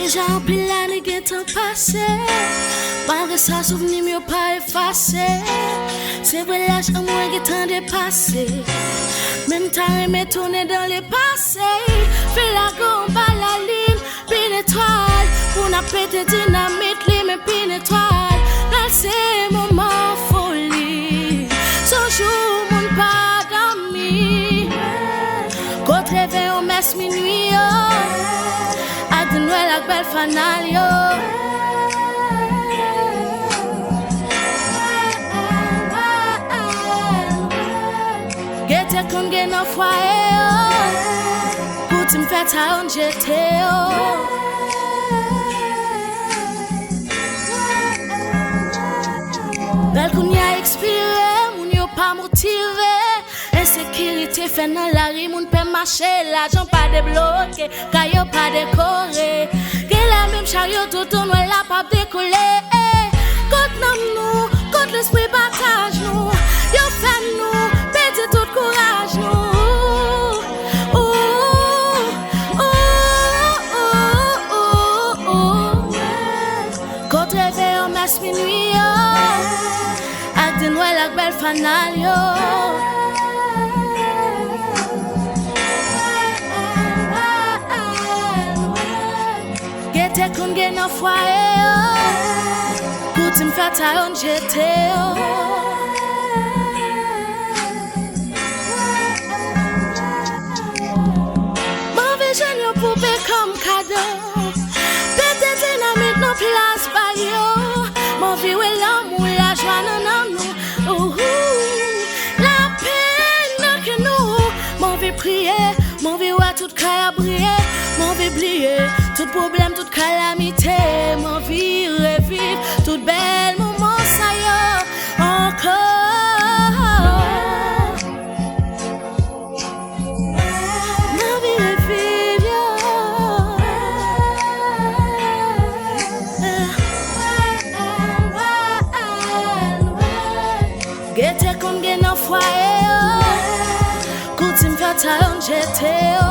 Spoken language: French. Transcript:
Déjà en pile l'année qui est passé. Malgré ça, souvenir mieux pas effacé. C'est vrai, là, j'ai moins qui t'en dépassé. Même temps, mais tourner dans les passés. Fais la gomme, pas la ligne, pine étoile. Pour n'a pété dynamite, les mêmes pine étoile. Là, c'est moment folie. Ce jour, mon pas d'amis. Côte réveil, on messe minuit. À Nwèl ak belle fanal yo. Gete kon gen nan foye yo. Pouti m'fèt a yon jete yo. Bel koun ya expire, moun yo pa motive. Insécurité fait dans la rue, moun peut marcher, l'argent pas débloqué, caillou pas décoré. Que la même chariot tout tourne, la pas décoller. Côte nous, côte l'esprit partage nous. Yo fait nous, petit tout courage nous. Côte réveil en messe minuit yo. Ak di Nwèl ak belle fanal yo. Gete kon gen nan foye yo. Pouti m'fèt a yon jete yo. Mauvais jen yo poupe comme cadeau. Pete dynamite nan place pa yo. Mauvais we l'amour, la joie nan nous. La peine nan que nous. Mauvais prier, mauvais ouais tout kaya briller. Mauvais oublier, tout problème, toute calamité. Mauvais revivre, toute belle moment ça y encore. Mauvais revivre, Gete kon gen nan foye yo. Kouti m'fèt a yon jete yo.